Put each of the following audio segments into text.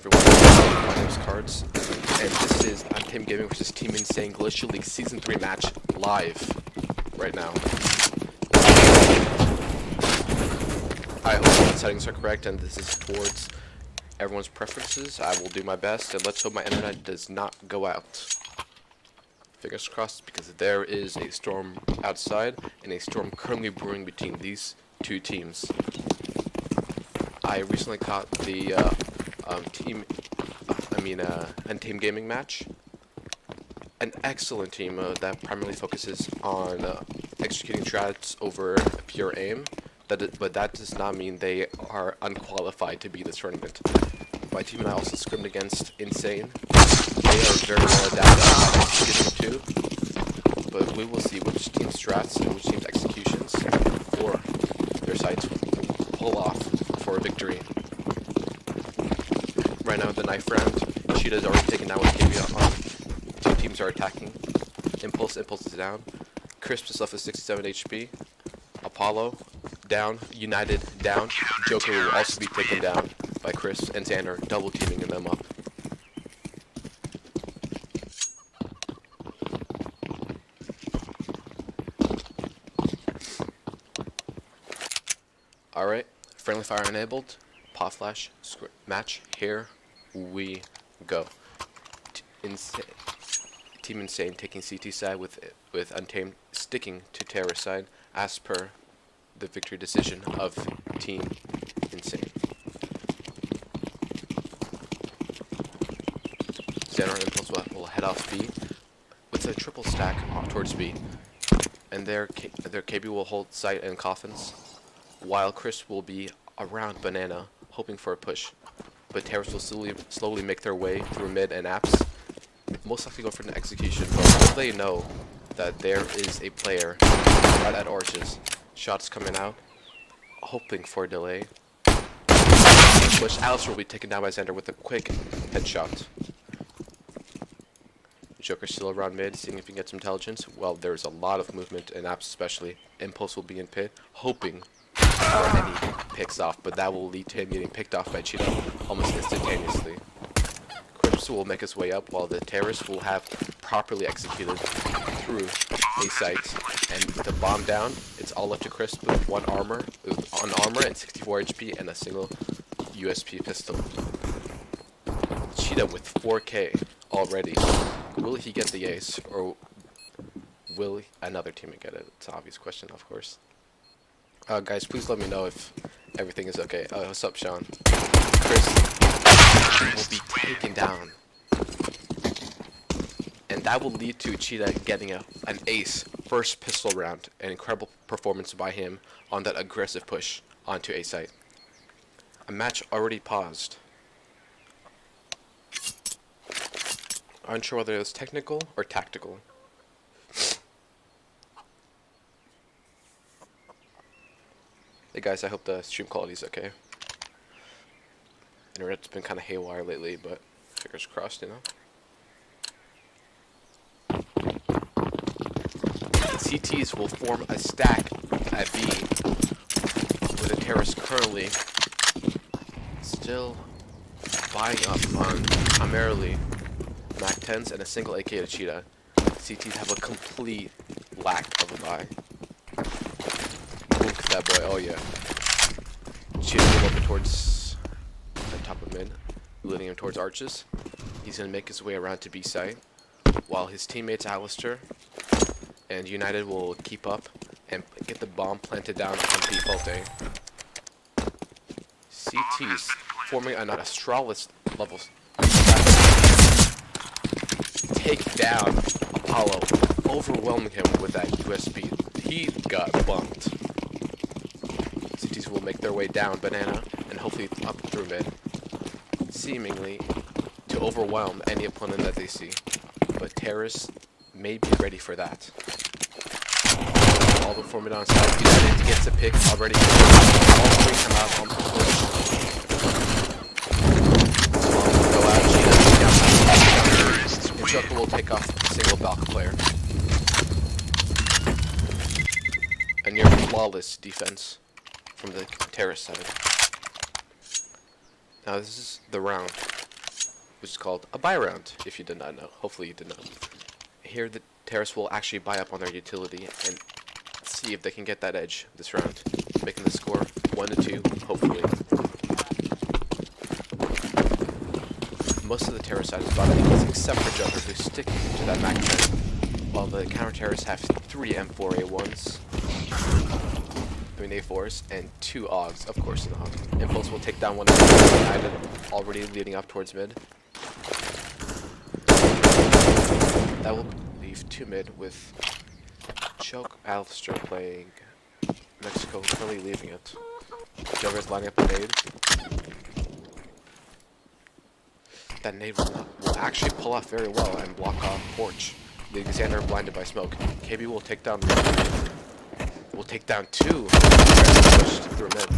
everyone. My name is Cards, and this is Untamed Gaming versus Team Insane Glacial League Season 3 match live right now. I hope the settings are correct and this is towards everyone's preferences. I will do my best, and let's hope my internet does not go out. Fingers crossed, because there is a storm outside and a storm currently brewing between these two teams. I recently caught the Untamed Gaming match. An excellent team that primarily focuses on executing strats over pure aim. But that does not mean they are unqualified to be this tournament. My team and I also scrimmed against Insane. They are very well adapted at executing too. But we will see which team's strats and which team's executions or their sides pull off for a victory. Right now, the knife round, Cheetah is already taken down with KB on. Two teams are attacking. Impulse is down. Crisp is left with 67 HP. Apollo down. United down. Joker will also be taken down by Crisp and Xander, double teaming them up. Alright, friendly fire enabled. Pop flash match. Here we go. Team Insane taking CT side with Untamed sticking to Terror side as per the victory decision of Team Insane. Xander and Impulse will head off B with a triple stack towards B, and their KB will hold site and coffins, while Chris will be around Banana, hoping for a push. But Terrors will slowly make their way through mid and apps, most likely go for an execution, but will they know that there is a player right at Arches? Shots coming out, hoping for a delay. Push. Alistair will be taken down by Xander with a quick headshot. Joker still around mid, seeing if he can get some intelligence. Well, there's a lot of movement in apps especially. Impulse will be in pit, hoping for any picks off, but that will lead to him getting picked off by Cheetah almost instantaneously. Crisp will make his way up, while the terrorists will have properly executed through a site. And with the bomb down, it's all up to Crisp with one armor and 64 HP and a single USP pistol. Cheetah with 4K already. Will he get the ace, or will another teammate get it? It's an obvious question, of course. Guys, please let me know if everything is okay. What's up, Sean? Chris will be taken down. And that will lead to Cheetah getting an ace first pistol round. An incredible performance by him on that aggressive push onto A site. A match already paused. Unsure whether it was technical or tactical. Hey guys, I hope the stream quality is okay. Internet's been kind of haywire lately, but fingers crossed, you know. CTs will form a stack at B, with the terrorists currently still buying up on primarily Mac 10s and a single AK to Cheetah. CTs have a complete lack of a buy. Look at that boy, oh yeah. Cheetah's moving towards the top of mid, leading him towards Arches. He's going to make his way around to B site, while his teammates Alistair and United will keep up and get the bomb planted down on default A. CT's forming an Astralis level. Take down Apollo, overwhelming him with that USB. He got bumped. CTs will make their way down Banana and hopefully up through mid, seemingly to overwhelm any opponent that they see. But terrorists may be ready for that. All the forming on side. United gets a pick already. All three come out on the push. Go out. Cheetah. And Joker will take off a single Valk player. A near flawless defense from the terrorist side. Now this is the round. which is called a buy round, if you did not know. Hopefully you did know. Here the Terrace will actually buy up on their utility and see if they can get that edge this round, making the score 1-2, hopefully. Most of the Terrace side is bottom except for Joker, who's sticking to that back trend, while the counter Terrace have 3 M4A1s, I mean A4s, and 2 AUGs, of course not. Impulse will take down one of the United, already leading up towards mid. That will leave 2 mid with Choke Alster playing Mexico, currently leaving it. Joker's lining up a nade. That nade will actually pull off very well and block off Porch. The Xander blinded by smoke. KB will take down 1. Will take down 2. Pushed through mid.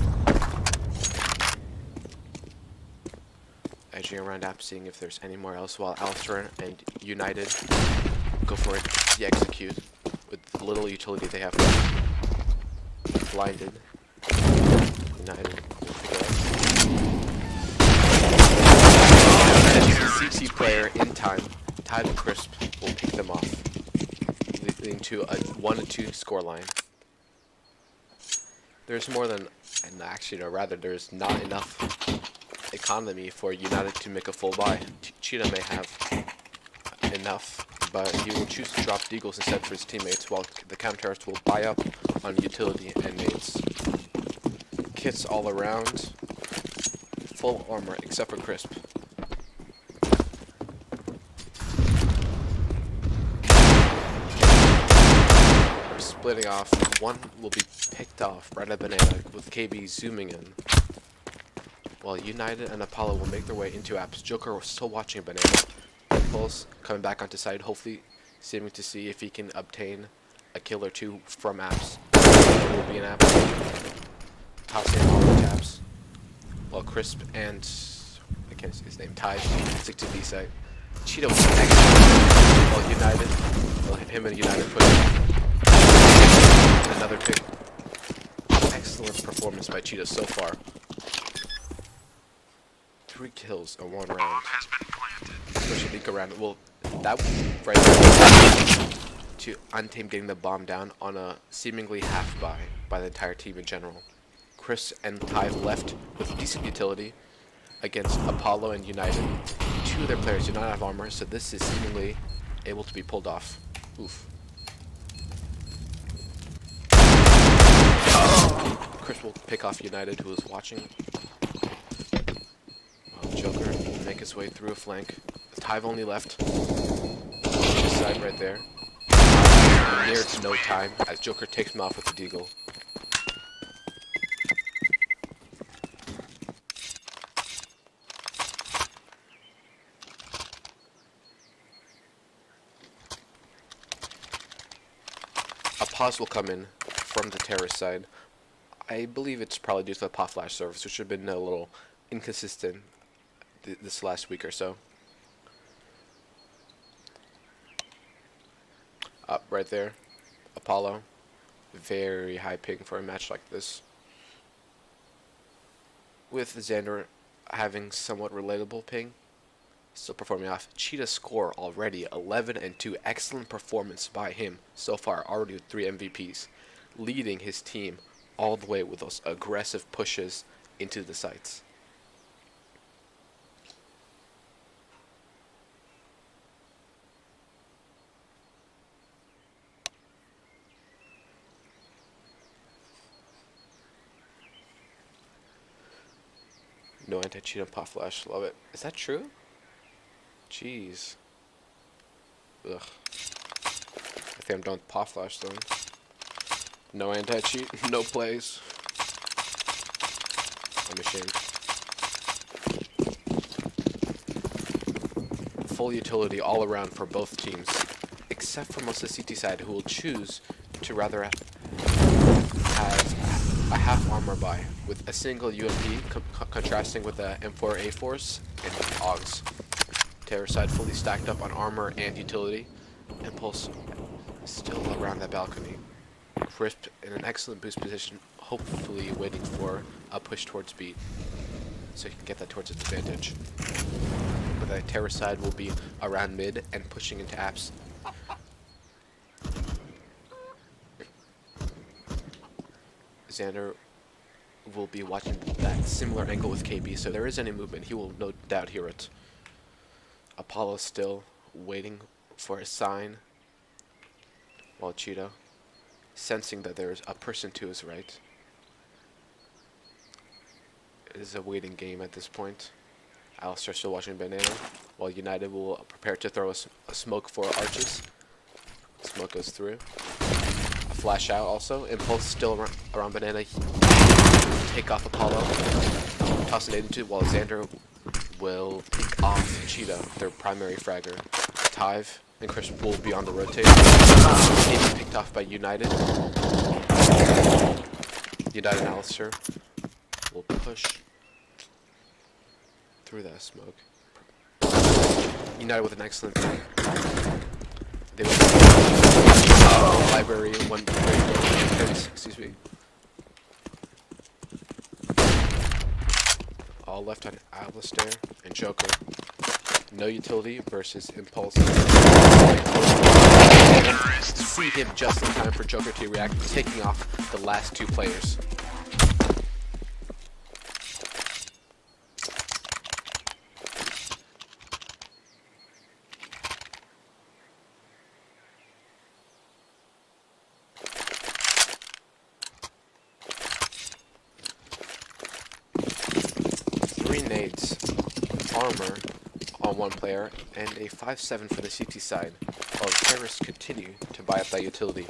Edging around app, seeing if there's anywhere else, while Alistair and United go for it. The execute with the little utility they have. Blinded. United. CT player in time, Tide and Crisp will pick them off, leading to a 1-2 scoreline. There's more than, and actually, no, rather, there's not enough economy for United to make a full buy. Cheetah may have enough, but he will choose to drop Deagles instead for his teammates, while the counter-terrorist will buy up on utility and nades. Kits all around, full armor except for Crisp. Splitting off, one will be picked off right at Banana with KB zooming in, while United and Apollo will make their way into apps. Joker was still watching Banana. Impulse coming back onto side, hopefully seeming to see if he can obtain a kill or 2 from apps. It will be an apps. Tossing all the tabs, while Crisp and I can't see his name, Tide stick to B site. Cheetah was excellent, while United, well, him and United put another pick. Excellent performance by Cheetah so far. 3 kills in 1 round. Especially leak around. Well, that right there to Untamed getting the bomb down on a seemingly half by the entire team in general. Chris and Tide left with decent utility against Apollo and United. 2 of their players do not have armor, so this is seemingly able to be pulled off. Oof. Chris will pick off United, who is watching. Well, Joker will make his way through a flank. Tive only left. This side right there. Near to no time, as Joker takes him off with the Deagle. A pause will come in from the terrorist side. I believe it's probably due to the pop flash service, which have been a little inconsistent this last week or so. Up right there, Apollo. Very high ping for a match like this. With Xander having somewhat relatable ping, still performing off. Cheetah score already 11-2. Excellent performance by him so far, already with 3 MVPs, leading his team all the way with those aggressive pushes into the sites. No anti-cheat on pop flash, love it. Is that true? Jeez. Ugh. I think I'm done with pop flash then. No anti-cheat, no plays. I'm ashamed. Full utility all around for both teams, except for most of the CT side, who will choose to rather have a half armor buy with a single UMP contrasting with the M4A4s and AUGs. Terror side fully stacked up on armor and utility. Impulse still around that balcony. Crisp in an excellent boost position, hopefully waiting for a push towards beat, so he can get that towards his advantage. with a terror side will be around mid and pushing into apps. Xander will be watching that similar angle with KB, so if there is any movement, he will no doubt hear it. Apollo still waiting for a sign, while Cheetah, sensing that there is a person to his right, it is a waiting game at this point. Alistair still watching Banana, while United will prepare to throw a smoke for Arches. Smoke goes through. A flash out also. Impulse still around Banana. Take off Apollo. Toss an 8 into while Xander will pick off Cheetah, their primary fragger. Tive and Chris will be on the rotate. Maybe picked off by United. United and Alistair will push through that smoke. United with an excellent pick. They will library one excuse me. All left on Alistair and Joker. No utility versus Impulse. See him just in time for Joker to react, taking off the last two players. Nades, armor on one player, and a 5-7 for the CT side, while the terrorists continue to buy up that utility.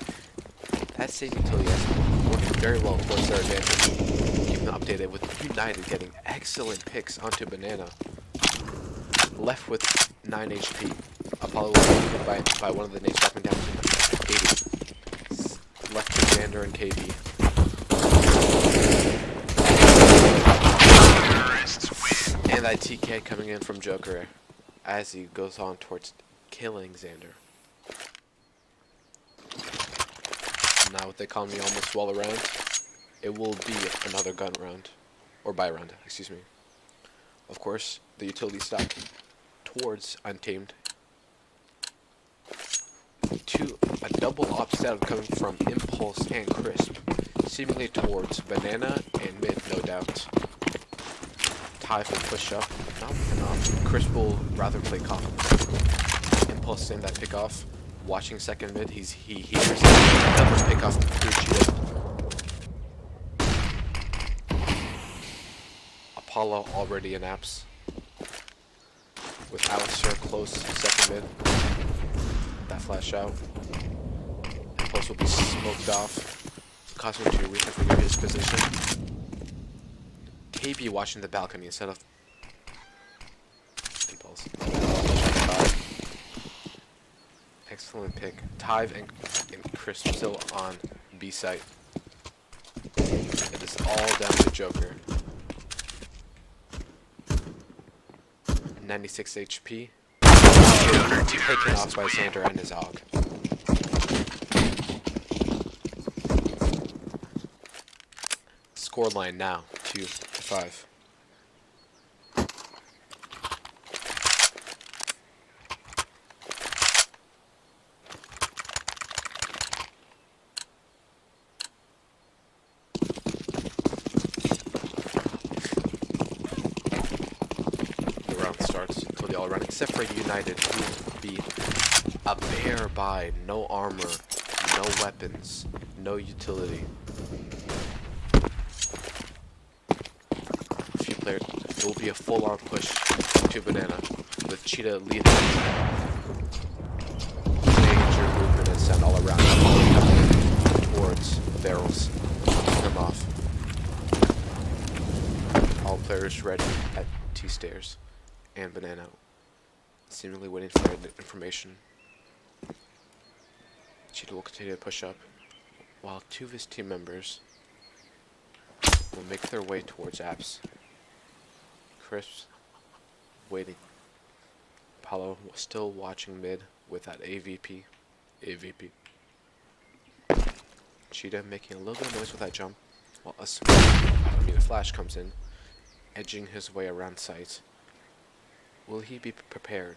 That same utility has worked very well towards their advantage, keeping them updated with United getting excellent picks onto Banana. Left with 9 HP, Apollo was defeated by one of the nades dropping down to 80. Left to Xander and KB. And that TK coming in from Joker as he goes on towards killing Xander. Now what they call me almost wall around, it will be another gun round, or buy round, excuse me. Of course, the utility stock towards Untamed. A double op setup coming from Impulse and Crisp, seemingly towards Banana and mid, no doubt. Tive will push up, not with enough. Chris will rather play Coffin. Impulse in that pick off. Watching second mid, he hears another pick off through Cheetah. Apollo already in apps. With Alistair close second mid. That flash out. Impulse will be smoked off, causing him to reconfigure his position. KB watching the balcony instead of Impulse. Excellent pick. Tive and Chris still on B site. It is all down to Joker. 96 HP. Taken off by Xander and his AUG. Scoreline now 2-5. The round starts until they all run, except for United, who will be a bare buy, no armor, no weapons, no utility. It will be a full-on push to Banana, with Cheetah leading. Major movement and sound all around, all towards barrels. Turn them off. All players ready at T-stairs and Banana, seemingly waiting for information. Cheetah will continue to push up, while two of his team members will make their way towards apps. Chris waiting. Apollo still watching mid with that AVP. Cheetah making a little bit of noise with that jump, while a flash comes in, edging his way around sight. Will he be prepared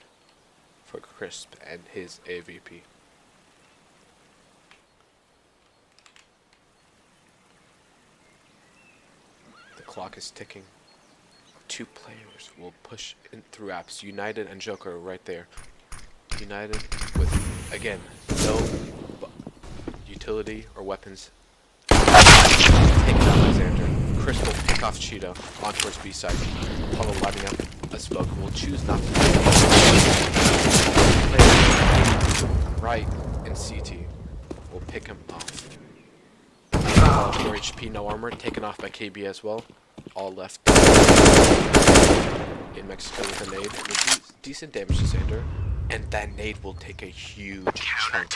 for Crisp and his AVP? The clock is ticking. Two players will push in through apps. United and Joker right there. United with, again, no utility or weapons. Taken out by Xander. Chris will pick off Cheetah on towards B side. Apollo lining up a smoke. Will choose not to play right in CT. Will pick him off. 4 HP, no armor. Taken off by KB as well. All left in Mexico with a nade. Will do decent damage to Xander. And that nade will take a huge chunk.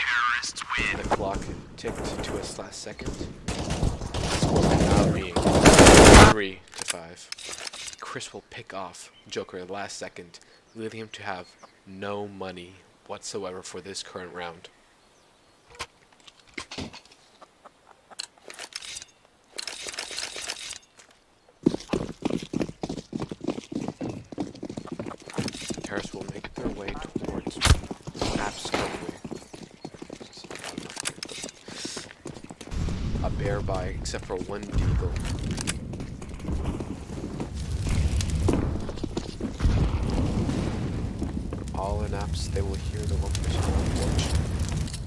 The clock ticked to its last second. Score now being 3-5. Chris will pick off Joker in the last second, leading him to have no money whatsoever for this current round. Terrace will make their way towards map slowly. A bear by, except for one deagle. All in apps, they will hear the one person on the porch.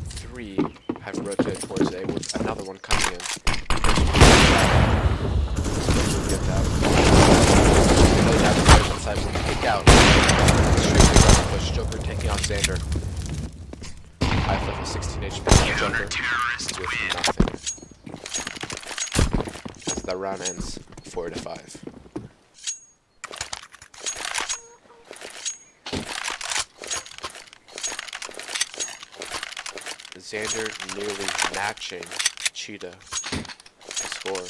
3 have rotated towards A with another one coming in. Get that. No doubt the players outside will kick out. Push Joker taking on Xander. 5 level 16 HP Joker with nothing. As the round ends 4-5. Xander nearly matching Cheetah score.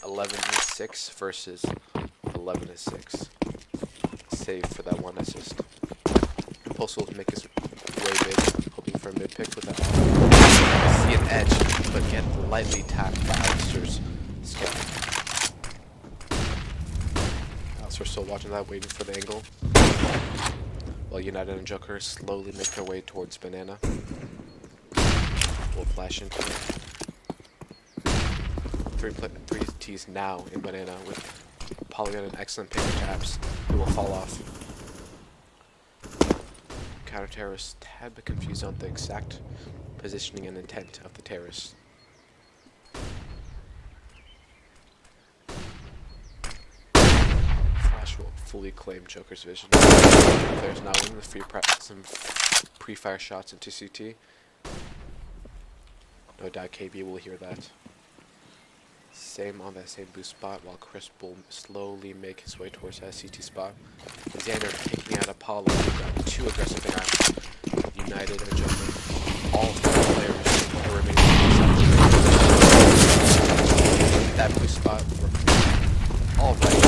11-6 versus 11-6. Save for that one assist. Impulse will make his way mid, hoping for a mid pick with that. See an edge, but get lightly tapped by Alistair's scout. Alistair still watching that, waiting for the angle. While United and Joker slowly make their way towards Banana. We'll flash into it. 3 T's now in Banana with Polygon an excellent pick of taps. He will fall off. Counter terrorists tad bit confused on the exact positioning and intent of the terrorists. Flash will fully claim Joker's vision. Players now in the some pre-fire shots into CT. No doubt KB will hear that. Same on that same boost spot, while Chris will slowly make his way towards that CT spot. Xander taking out Apollo, got 2 aggressive interactions. United and Joker. All 4 players are remaining inside. That boost spot. Alright.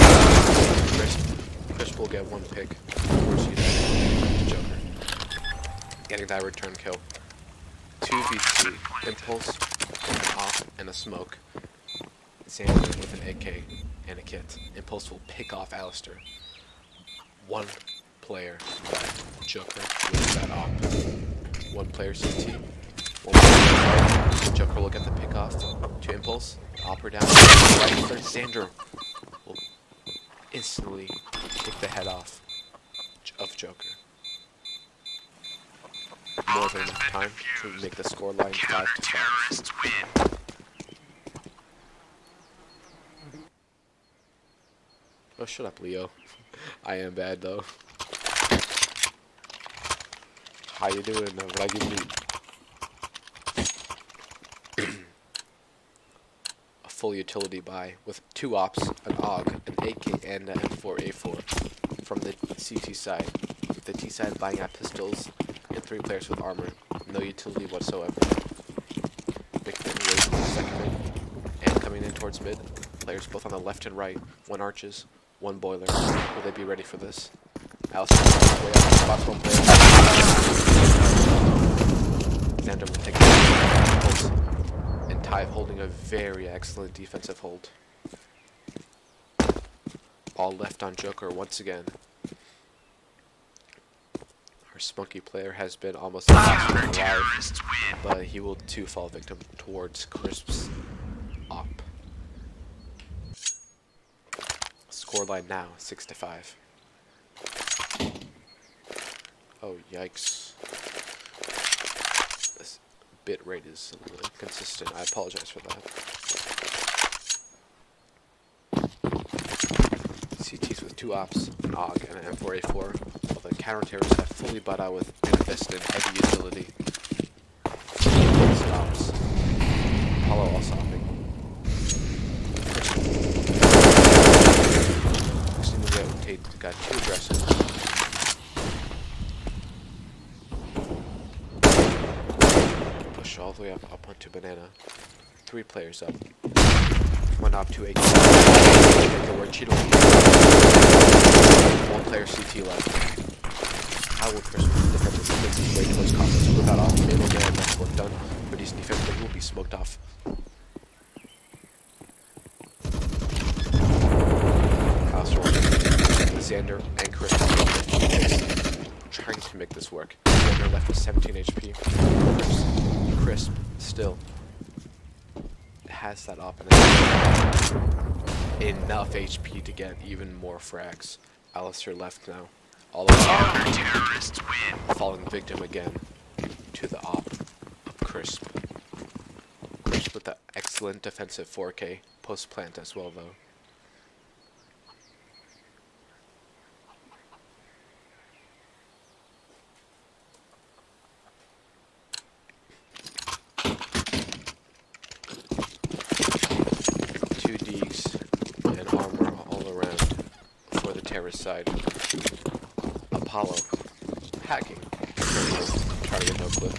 Chris will get 1 pick towards United. Joker. Getting that return kill. 2v2. Impulse, an off, and a smoke. Xander with an AK and a kit. Impulse will pick off Alistair. 1 player left. Joker with that op. 1 player CT. 1 player. Joker will get the pick off to Impulse. Opera down. Right, Xander will instantly take the head off of Joker. More than enough time to make the scoreline 5-5. Oh, shut up, Leo. I am bad, though. How you doing? What I give you? A full utility buy with 2 ops, an AUG, an AK, and an M4A4 from the CT side. The T side buying out pistols and 3 players with armor. No utility whatsoever. Making their way to the second mid. And coming in towards mid. Players both on the left and right. 1 arches. 1 boiler. Will they be ready for this? Alistair way up the spots 1 player. Xander will take it. And Ty holding a very excellent defensive hold. All left on Joker once again. spunky player has been almost the last one alive, but he will too fall victim towards Crisp's op. Scoreline now 6-5. Oh yikes! This bit rate is a little inconsistent. I apologize for that. CTs with 2 ops, an AUG, and an M4A4, while the counter-terrorists have fully butt out with an invested heavy utility. Ops. Apollo also hopping. Seems to get Tate got too aggressive. Push all the way up onto Banana. 3 players up. 1 op, 2 AK. Where Cheeto. 1 player CT left. How will Chris defend this against his way towards confidence? Without off, Mabel man, that's work done. For decent defense, but he will be smoked off. Xander and Chris trying to make this work. Xander left with 17 HP. Crisp still has that op enough HP to get even more frags. Alistair left now. All of them terrorists win. Falling victim again to the op of Crisp. Crisp with the excellent defensive 4K post plant as well though. Side. Apollo hacking. Try to get no clip.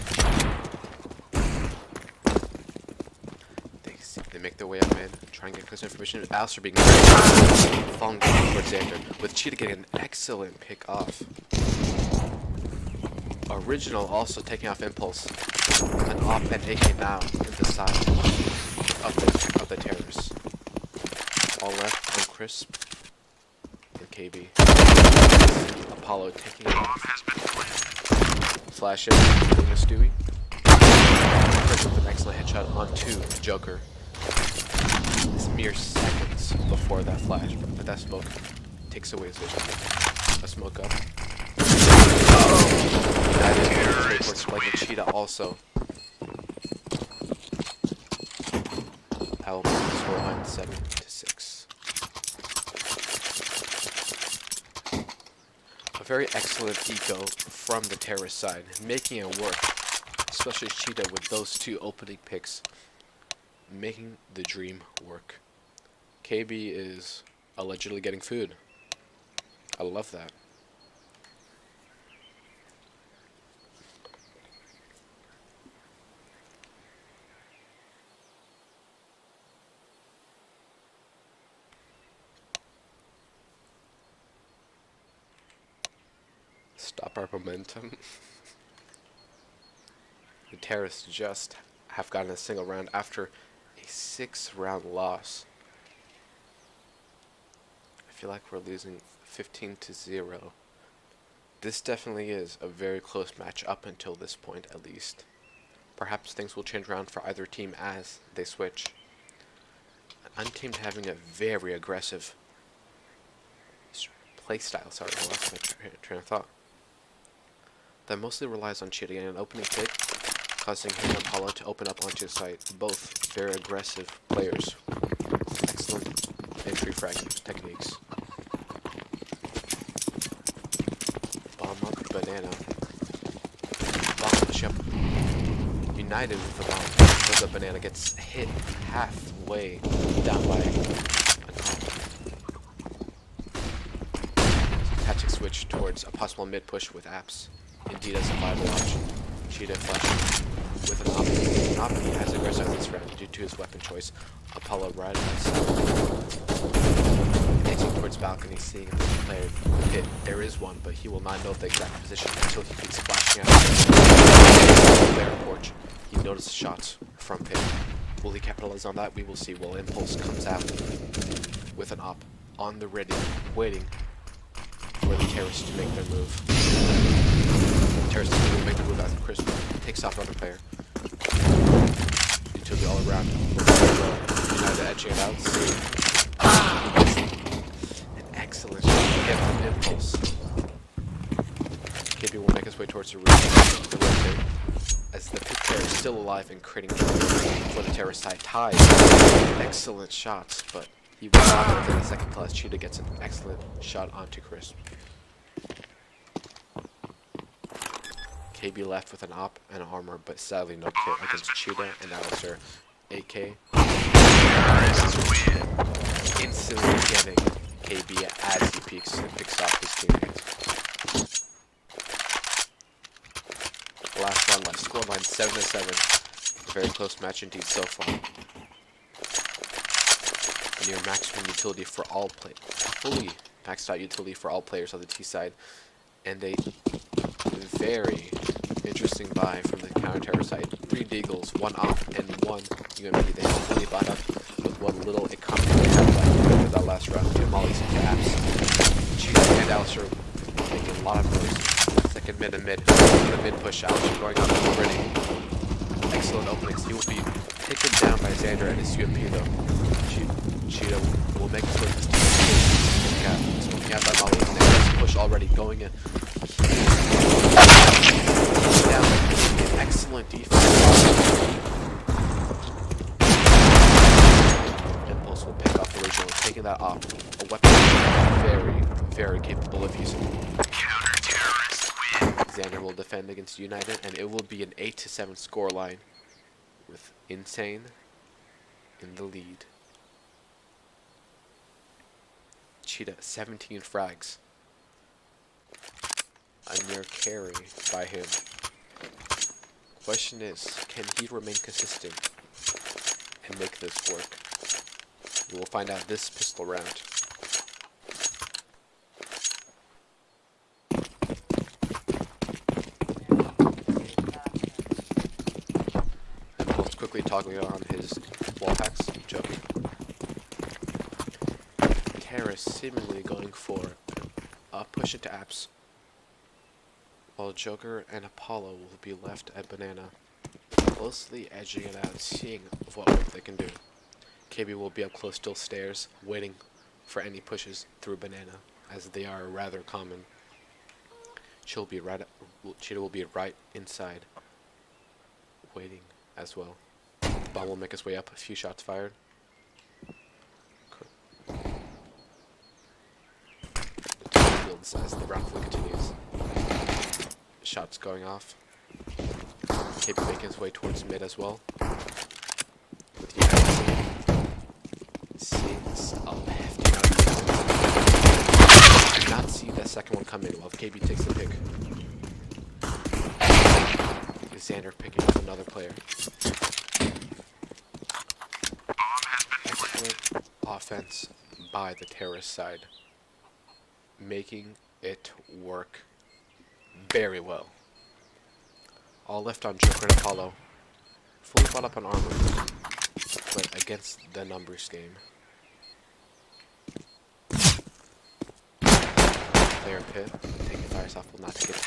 They make their way up in, try and get close information. Alistair being falling down towards Xander, with Cheetah getting an excellent pick off. Original also taking off impulse. An op and AK now in the side of the terrorists. All left on Crisp. KB. Apollo taking it off. Flash it, hitting a Stewie. Chris with an excellent headshot onto Joker. It's mere seconds before that flash, but that smoke takes away his vision. A smoke up. That is towards spiking Cheetah also. That will make the scoreline 7-6. A very excellent eco from the terrorist side, making it work, especially Cheetah with those 2 opening picks, making the dream work. KB is allegedly getting food. I love that. Stop our momentum. The terrorists just have gotten a single round after a 6-round loss. I feel like we're losing 15-0. This definitely is a very close match up until this point at least. Perhaps things will change around for either team as they switch. Untamed having a very aggressive playstyle. Sorry, I lost my train of thought. That mostly relies on Cheetah getting an opening pick, causing him and Apollo to open up onto the site. Both very aggressive players. Excellent entry frag techniques. Bomb up, Banana. Bomb push up. United with the bomb. Goes up, Banana gets hit halfway down by a tactic switch towards a possible mid push with apps. Indeed as a viable option. Cheetah flashing with an op. An op he has aggressive this round due to his weapon choice. Apollo right outside. Hitting towards balcony, seeing if there's a player hit. There is one, but he will not know the exact position until he keeps flashing out the player porch. He notices shots from pit. Will he capitalize on that? We will see. Will Impulse comes out with an op on the ready, waiting for the terrorists to make their move. Terrace will make the move as Crisp takes off another player. Utility all around. United edging it out. An excellent shot. Again from Impulse. KB will make his way towards the roof. The rotate. As the pit player is still alive and creating for the terrorist side. Ties. Excellent shots, but he will not within the second class. Cheetah gets an excellent shot onto Crisp. KB left with an op and an armor, but sadly no kit against Cheetah and Alistair. AK instantly getting KB as he peeks and picks off his teammates. Last round left, scoreline 7-7. Very close match indeed so far. Near maximum utility for all fully maxed out utility for all players on the T side, and a very interesting buy from the counter-terror side. 3 Deagles, 1 op, and 1 UMP. They have fully bought up with what little economy they have left after that last round. 2 mollies and caps. Cheetah and Alistair making a lot of moves. Second mid and mid. The mid push. Alistair going up already. Excellent openings. He will be taken down by Xander and his UMP though. Cheetah will make it towards this team. Smoking out that molly. And push already going in. Down. An excellent defense. Impulse will pick off the original, taking that off. A weapon very, very capable of using. Xander will defend against United, and it will be an 8-7 scoreline with Insane in the lead. Cheetah 17 frags. A near carry by him. Question is, can he remain consistent and make this work? We will find out this pistol round. Impulse quickly toggling on his wall hacks. Joking. Terrace seemingly going for a push into apps, while Joker and Apollo will be left at Banana, closely edging it out, seeing what work they can do. KB will be up close, still stairs, waiting for any pushes through Banana, as they are rather common. Cheetah will be right inside, waiting as well. Bomb will make his way up, a few shots fired. As the round continues. Shots going off. KB making his way towards mid as well. With the seems a hefty amount of did not see that second one come in while KB takes the pick. Xander picking up another player. Excellent offense by the terrorist side, making it work very well. All left on Joker and Apollo. Fully bought up on armor, but against the numbers game. Player pit, taking fires off, will not take it.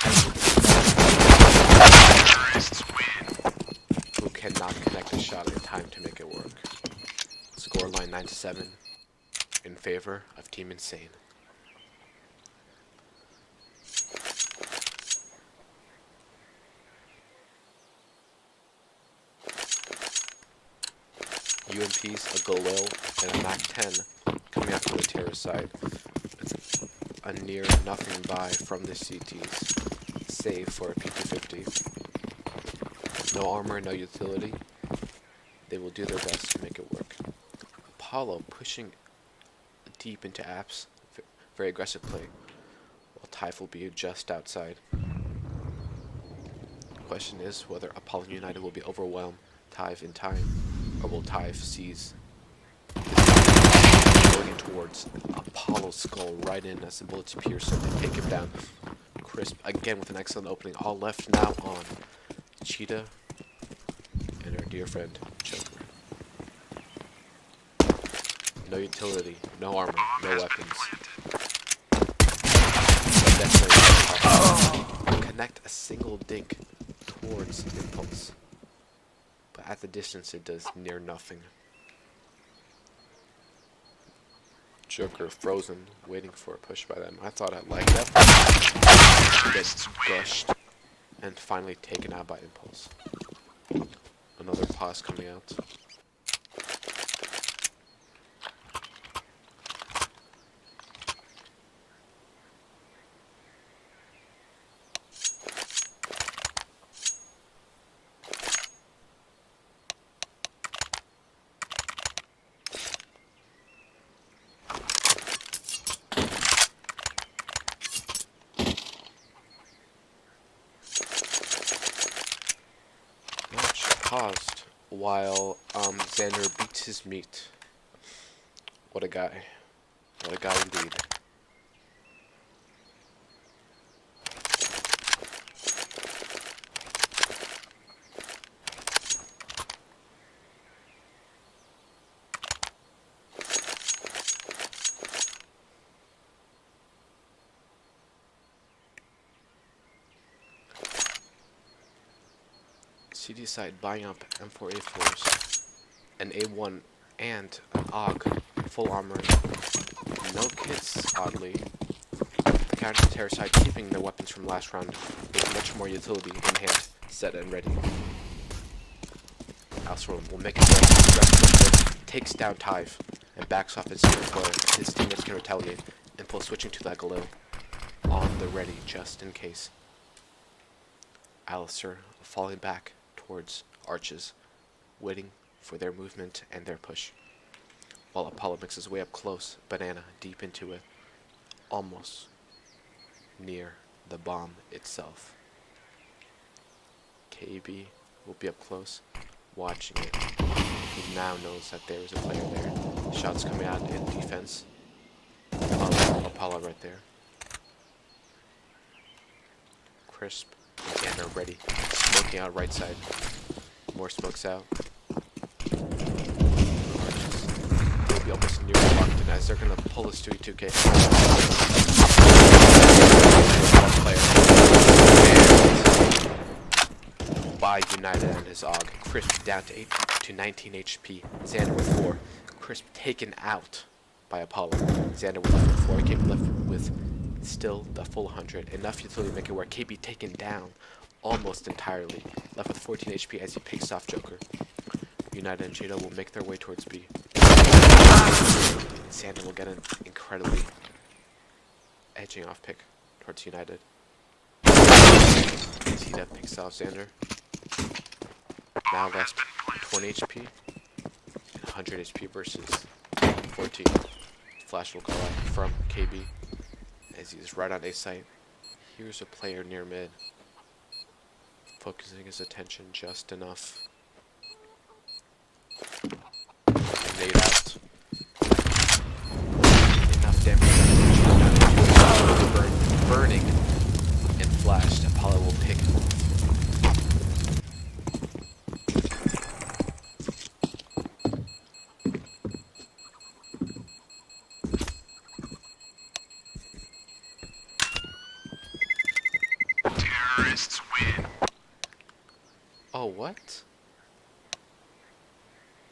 Who cannot connect a shot in time to make it work. Score line 9-7 in favor of Team Insane. UMPs, a Galil, and a MAC-10 coming out from the terrorist side. It's a near nothing buy from the CTs, save for a P250. No armor, no utility. They will do their best to make it work. Apollo pushing deep into apps, very aggressive play, while Typh will be just outside. The question is whether Apollo United will be overwhelmed Typh in time, or will Typh seize going towards Apollo's skull right in as the bullets pierce him and take him down. Crisp again with an excellent opening. All left now on Cheetah and our dear friend Joker. No utility, no armor, no weapons. But definitely connect a single dink towards Impulse. But at the distance it does near nothing. Joker frozen, waiting for a push by them. I thought I'd like that. Gets gushed and finally taken out by Impulse. Another pause coming out. Paused while Xander beats his meat. What a guy. What a guy indeed. CD side buying up M4A4s, an A1 and an AUG, full armor, no kits oddly. The counter-terror side keeping their weapons from last round with much more utility in hand, set and ready. Alceron will make his way, takes down Tive, and backs off his second player. His teammates can retaliate, Impulse switching to Legalil, on the ready just in case. Alistair falling back towards arches, waiting for their movement and their push, while Apollo makes his way up close, Banana deep into it, almost near the bomb itself. KB will be up close, watching it. He now knows that there is a player there. Shots coming out in defense. Apollo right there. Crisp and Xander ready. Smoking out right side. More smokes out. They'll be almost near locked in as they're gonna pull this to E2K. And by United and his AUG. Crisp down to 19 HP. Xander with 4. Crisp taken out by Apollo. Xander with 4. KB left with still the full 100. Enough utility to make it work. KB taken down almost entirely. Left with 14 HP as he picks off Joker. United and Jada will make their way towards B. Xander will get an incredibly edging off pick towards United. Zeta picks off Xander. Now left 20 HP and 100 HP versus 14. Flash will call out from KB as he's right on A site. Here's a player near mid, focusing his attention just enough. Nade out. Enough damage. Burning and flashed. Apollo will pick. Terrorists win. Oh, what?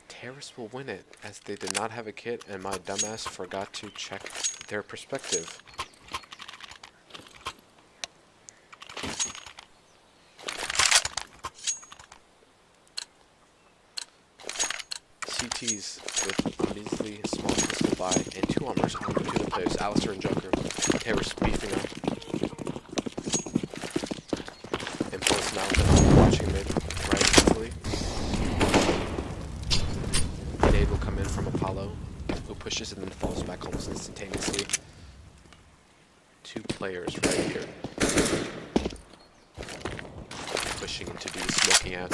Terrorists will win it, as they did not have a kit and my dumbass forgot to check their perspective. CTs with a measly small pistol buy and 2 armors on the 2 players, Alistair and Joker. Terrorists beefing up. Impulse now watching mid right easily. Nade will come in from Apollo, who pushes and then falls back almost instantaneously. 2 players right here. Pushing into B, smoking out.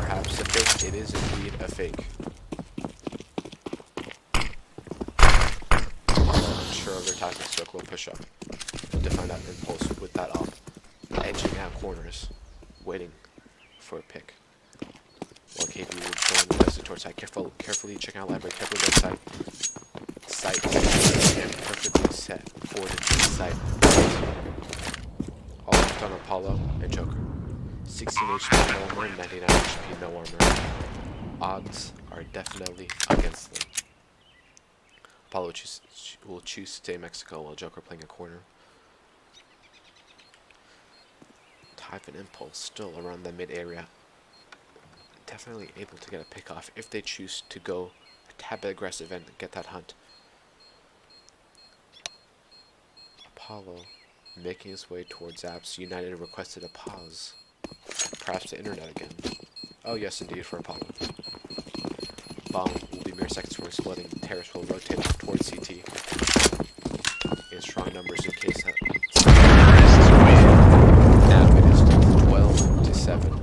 Perhaps a fake. It is indeed a fake. Unsure of their tactics, Joker will push up to find out Impulse with that up, edging out corners, waiting for a pick. While KB will go in the rest towards side, carefully checking out library, carefully go inside. Sight and perfectly set forward into the side. Apollo, and Joker. 16 HP, no armor, 99 HP, no armor. Odds are definitely against them. Apollo will choose to stay in Mexico while Joker playing a corner. Type and Impulse still around the mid area. Definitely able to get a pick off if they choose to go a tad bit aggressive and get that hunt. Apollo making his way towards apps. United requested a pause. Perhaps the internet again. Oh yes, indeed, for Apollo. Bomb will be mere seconds from exploding. Terrace will rotate off towards CT. In strong numbers in case that. Now it is 12 to 7.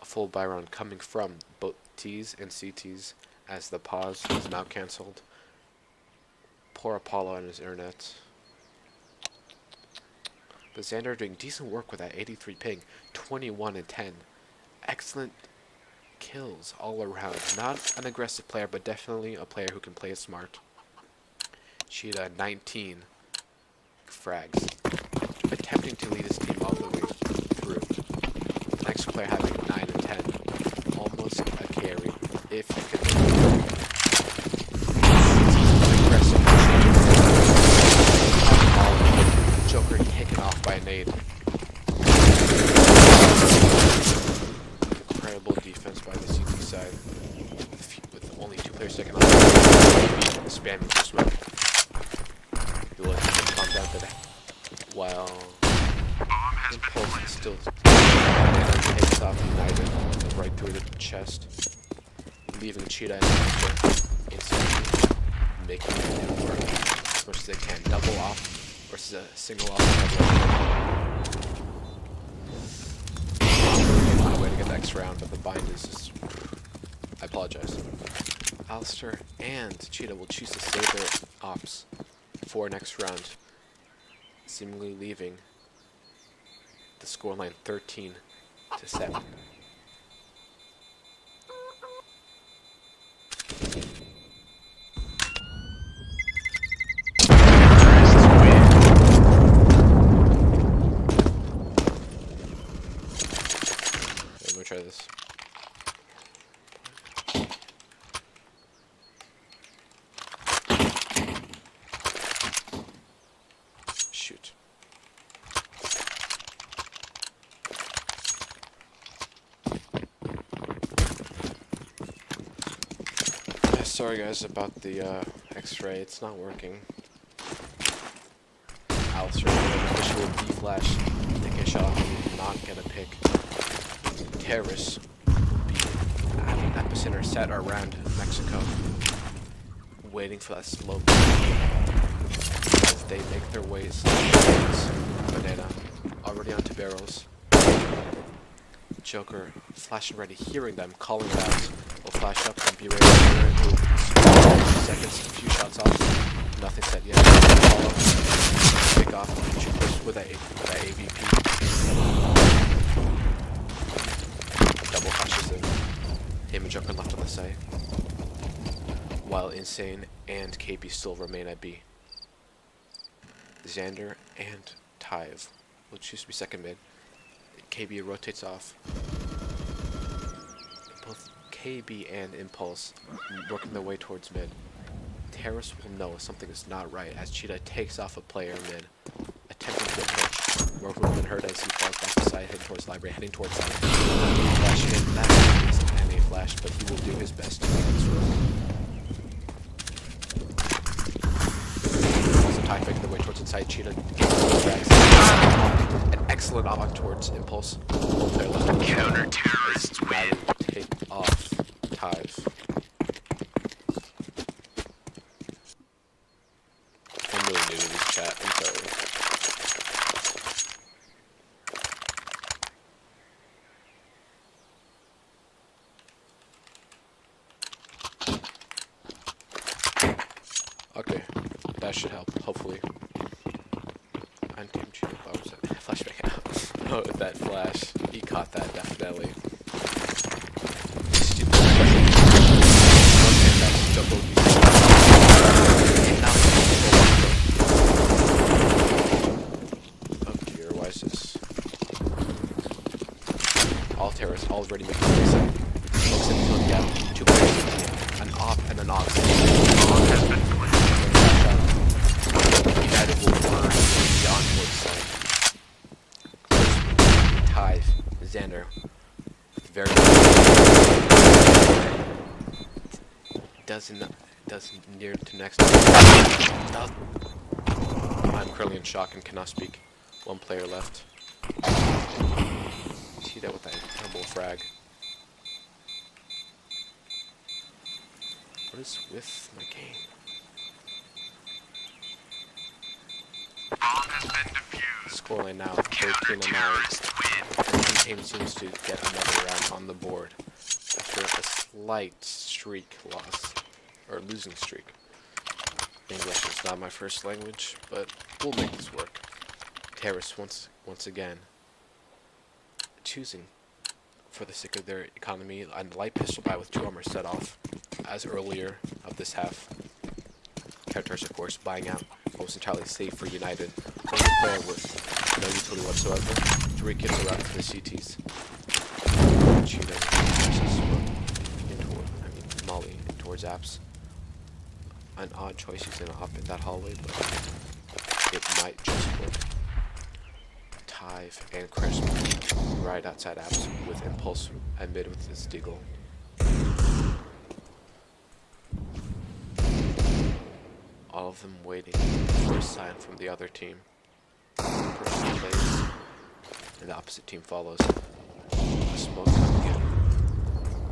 Full buy round coming from both T's and CT's as the pause is now cancelled. Poor Apollo on his internet. But Xander doing decent work with that 83 ping, 21 and 10. Excellent kills all around. Not an aggressive player, but definitely a player who can play it smart. Cheetah 19 frags, attempting to lead his team all the way through. Next player having 9 and 10. Almost a carry, if you could. Aggressive. Joker taken off by a nade. Incredible defense by the CT side. With only 2 players taken off. Spamming the smoke. You'll let him calm down today. While Impulse is still takes off United right through the chest, leaving Cheetah and Ninja instantly, making it work as much as they can. Double off versus a single off. On a way to get the next round, but the bind is just. I apologize. Alistair and Cheetah will choose to save their ops for next round, seemingly leaving the scoreline 13 to 7. Let me try this. Shoot. Sorry guys about the X-ray, it's not working. Alistair official D-flash, take a shot, not get a pick. Terrace will be at an epicenter set around Mexico, waiting for that slope as they make their ways towards Banana, already onto barrels. Joker flashing ready, hearing them, calling it out. Will flash up and be ready to move. Seconds, a few shots off. Nothing set yet. Follow. Pick off. Shoot first with that AVP. Double flashes in. Him and Joker left on the site. While Insane and KB still remain at B. Xander and Tive will choose to be second mid. KB rotates off. Both KB and Impulse working their way towards mid. Terrace will know something is not right as Cheetah takes off a player mid, attempting to approach. Rogue will have been hurt as he falls back to side, heading towards library, heading towards side. Flashing in, that is an NA flash, but he will do his best to make this room. Also Tie making their way towards inside. Cheetah gets an excellent off towards Impulse. Counter terrorists win. Take off Tive. I'm really new to this chat, I'm sorry. Okay, that should help, hopefully. Untamed, what was that? Flashback out. Oh, that flash. He caught that, definitely. Oh dear, why is this? All terrorists already making a side. Looks until the out. 2 players. An op and an ox. United will burn the onboard side. Tive, Xander. Very doesn't near to next. I'm currently in shock and cannot speak. 1 player left. See that with that double frag. What is with my game? Scoreline now 13-9. Untamed seems to get another round on the board after a slight streak loss, or losing streak. English is not my first language, but we'll make this work. Terrorists once again choosing, for the sake of their economy, a light pistol buy with 2 armor set off, as earlier of this half. Characters, of course, buying out, almost entirely safe for United. Only player with no utility whatsoever. 3 kills around to the CTs. Cheetah Molly towards apps. An odd choice using an op in that hallway, but it might just work. Tive and Crisp right outside apps with Impulse and mid with his Deagle. All of them waiting for a sign from the other team. Person plays, and the opposite team follows. A smoke coming in.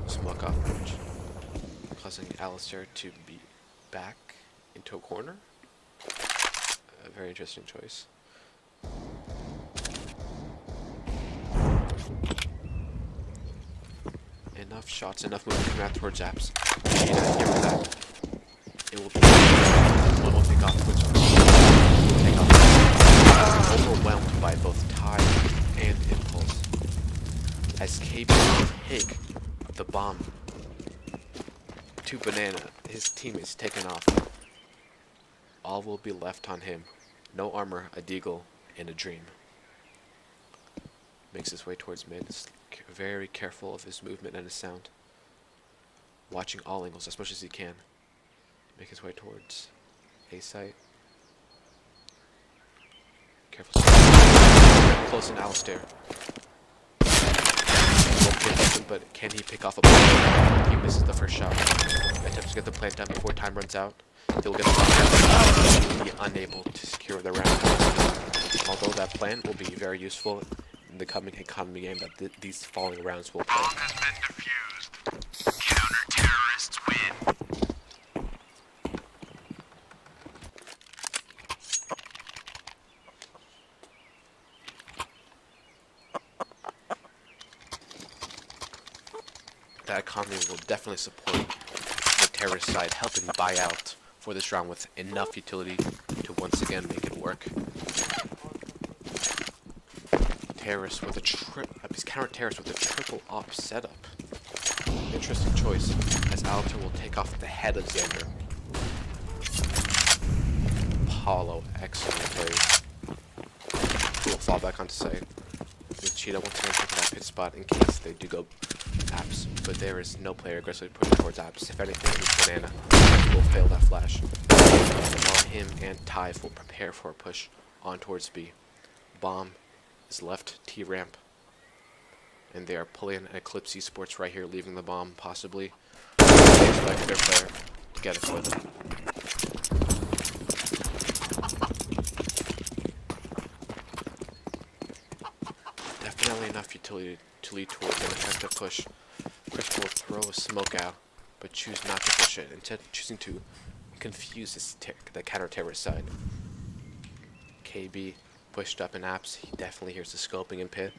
Smoke off bridge, causing Alistair to be back into a corner. A very interesting choice. Enough shots, enough movement coming out towards apps. Here with that. It will be one will take off towards take off. Overwhelmed by both Tide and Impulse. As KB will take the bomb to Banana, his team is taken off. All will be left on him. No armor, a deagle, and a dream. Makes his way towards mid. Is very careful of his movement and his sound. Watching all angles as much as he can. Make his way towards A site. Careful. Close in Alistair. But can he pick off a plant? He misses the first shot. Attempts to get the plant down before time runs out. He'll get the plant. He will be unable to secure the round. Although that plant will be very useful in the coming economy game that these following rounds will play. Bomb has been defused. Counter-terrorists win. That economy will definitely support the terrorist side, helping buy out for this round with enough utility to once again make it work. Terrorists with a counter-terrorist with a triple op setup. Interesting choice, as Alistair will take off the head of Xander. Apollo, excellent play. We'll fall back onto site. With Cheetah once again taking that pit spot in case they do go apps, but there is no player aggressively pushing towards apps. If anything, it's Banana will fail that flash. While him and Tive will prepare for a push on towards B. Bomb is left T ramp, and they are pulling an Eclipse Esports right here, leaving the bomb possibly. They expect their player to get it for them. Definitely enough utility to lead towards an effective push. Chris will throw a smoke out, but choose not to push it, instead choosing to confuse the counter-terrorist side. KB pushed up in apps, he definitely hears the scoping in pit,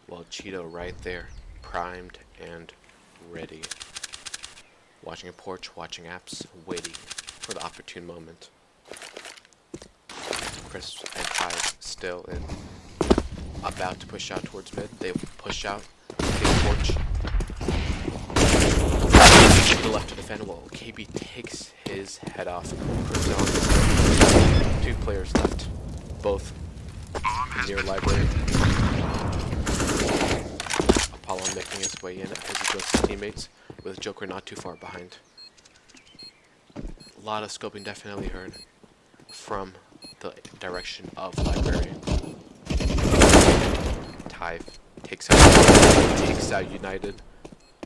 while Cheeto right there, primed and ready. Watching a porch, watching apps, waiting for the opportune moment. Chris and Tive still in. about to push out towards mid. They push out. Take porch. To the left to defend well. KB takes his head off. Two players left. Both near library. Apollo making his way in as he goes to his teammates, with Joker not too far behind. A lot of scoping definitely heard from the direction of library. Tyve takes out United,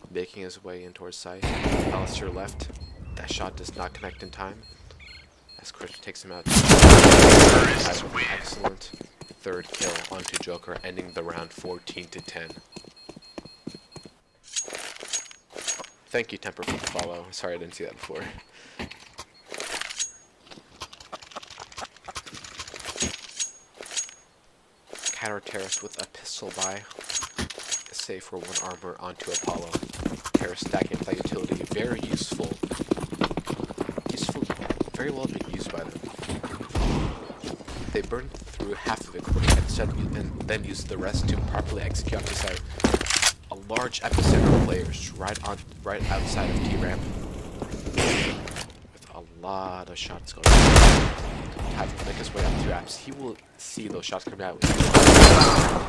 making his way in towards site. Alistair left. That shot does not connect in time, as Chris takes him out. Tyve with an excellent third kill onto Joker, ending the round 14-10. Thank you, Temper, for the follow. Sorry I didn't see that before. Counter Terrace with a pistol by. Save for 1 armor onto Apollo. Terrace stacking that utility. Very useful. Very well being used by them. They burn through half of it quickly and then use the rest to properly execute off the side. A large epicenter of players right outside of T-ramp, with a lot of shots going on. Tyve will make his way out 2 apps. He will see those shots coming out.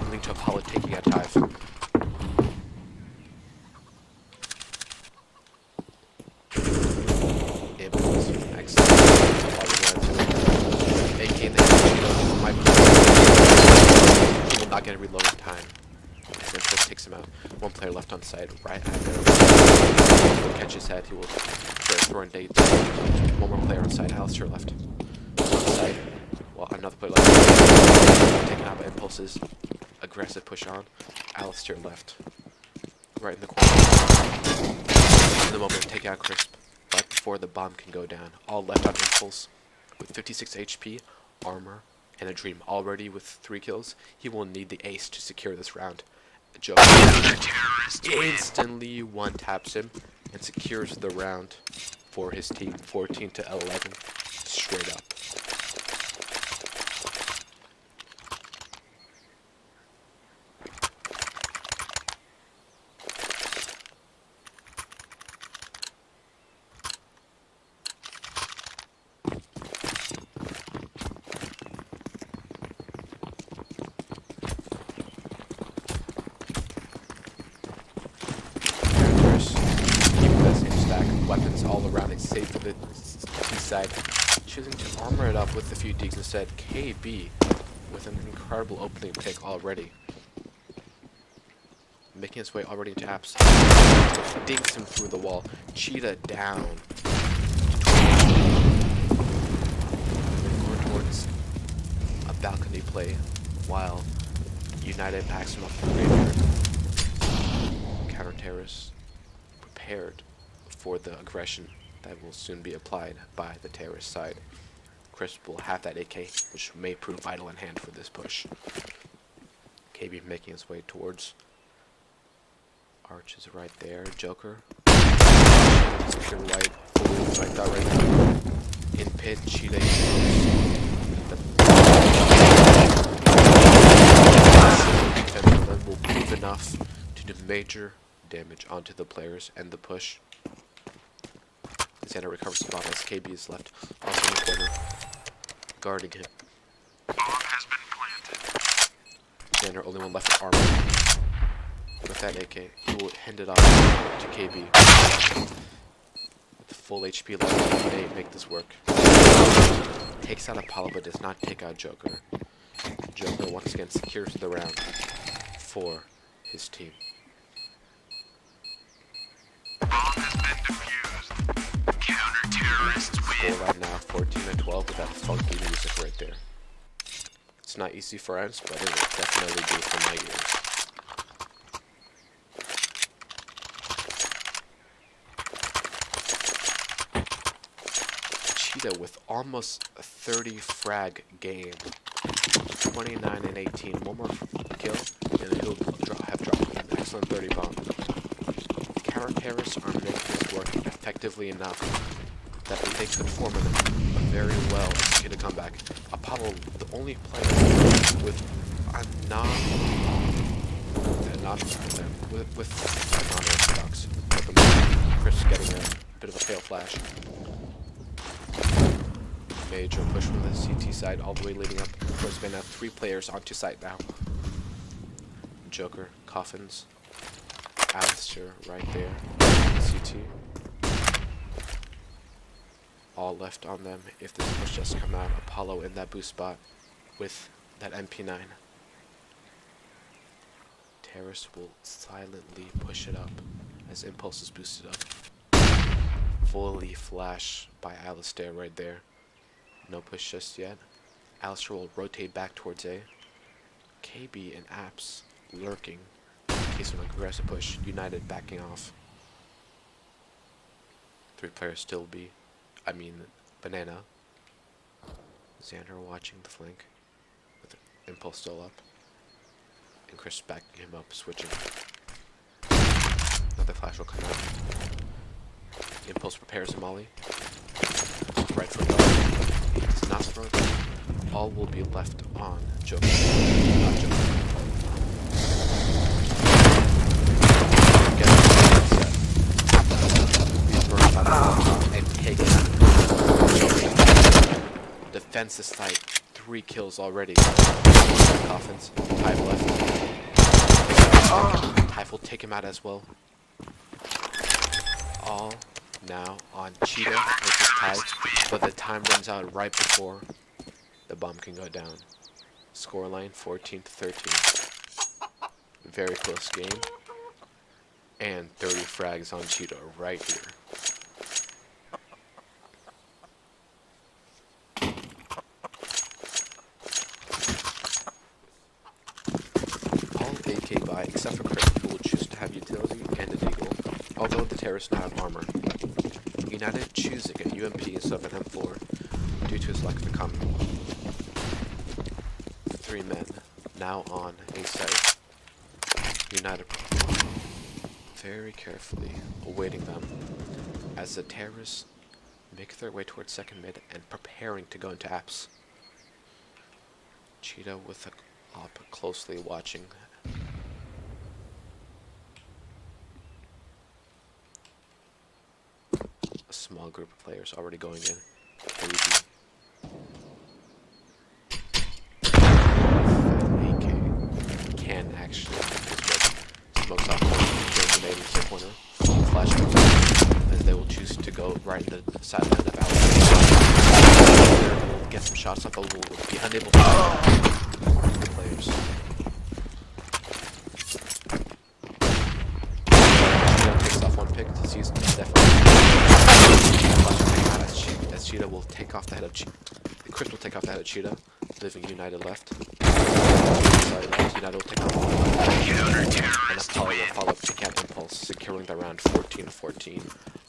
Leading to Apollo taking out Tyve. Impulse, excellent. AK in the head. He will not get a reload in time. And Impulse takes him out. 1 player left on side, right at there. He will catch his head. He will throw and date. 1 more player on side. Alistair left. On side. Well, another player left. Taken out by Impulse's aggressive push on. Alistair left. Right in the corner. In the moment, take out Crisp. Right before the bomb can go down. All left on Impulse. With 56 HP, armor, and a dream already with 3 kills. He will need the ace to secure this round. Joe instantly one-taps him and secures the round for his team, 14-11, straight up. Weapons all around it, save for the T-side. Choosing to armor it up with a few digs instead. KB with an incredible opening pick already. Making his way already into apps. Dinks him through the wall. Cheetah down. Going towards a balcony play while United backs him up the graveyard. Counter Terrace prepared for the aggression that will soon be applied by the terrorist side. Crisp will have that AK, which may prove vital in hand for this push. KB making his way towards. Arch is right there. Joker. Secure right. Fully right out right now. In pit, Cheetah. Will prove enough to do major damage onto the players and the push. Xander recovers the bomb as KB is left off in the corner, guarding him. Bomb has been planted. Xander, only 1 left with armor. With that AK, he will hand it off to KB. With full HP left, he may make this work. Takes out Apollo, but does not take out Joker. Joker once again secures the round for his team. Score right now, 14-12 with that funky music right there. It's not easy for us, but it will definitely do for my ears. Cheetah with almost a 30 frag game. 29 and 18. 1 more kill, and he'll have dropped an excellent 30 bomb. Counter Terrorists are making this work effectively enough that they could form a very well executed comeback. Apollo, the only player with I'm not with non-orthodox. Chris getting a bit of a fail flash. Major push from the CT side all the way leading up. There's been 3 players onto site now. Joker, Coffins, Alistair right there, CT. All left on them if this push does come out. Apollo in that boost spot with that MP9. Terrace will silently push it up as Impulse is boosted up. Fully flash by Alistair right there. No push just yet. Alistair will rotate back towards A. KB and Apps lurking in case of an aggressive push. United backing off. 3 players still B. Banana. Xander watching the flank with Impulse still up. And Chris backing him up, switching. Another flash will come out. Impulse prepares a molly. Right foot up. He does not throw it. All will be left on Joker. Not Joker. And taken defense this fight. 3 kills already. Coffins. Hive left. Hive will take him out as well. All now on Cheetah versus Hive, but the time runs out right before the bomb can go down. Scoreline 14-13. Very close game. And 30 frags on Cheetah right here. AK buy, except for Chris, who will choose to have utility and a deagle, although the terrorists now have armor. United choosing a UMP instead of an M4 due to his lack of economy. 3 men now on a site. United very carefully awaiting them as the terrorists make their way towards second mid and preparing to go into apps. Cheetah with a op closely watching. A small group of players already going in. 3B. AK can actually smokes off the grenade in the corner. Flash comes out as they will choose to go right in the sideline of Alex. Will get some shots up, but will be unable to find the players. Takes off one pick to seize definitely. As Cheetah will take off the head of Cheetah. Chris will take off the head of Cheetah, leaving United left. United will take off and Apollo will follow up to cap Impulse, securing the round 14-14.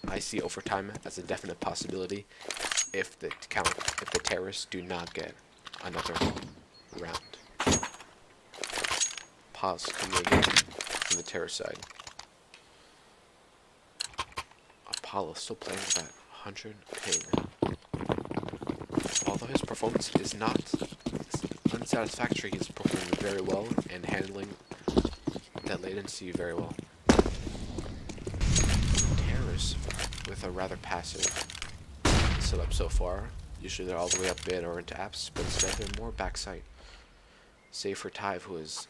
I see overtime as a definite possibility if the terrorists do not get another round. Pause coming again from the terrorist side. Apollo still playing with that 100 ping. Although his performance is not unsatisfactory, he's performing very well and handling that latency very well. Terrorists with a rather passive setup so far. Usually they're all the way up mid or into apps, but instead they're more backside. Save for Tive, who is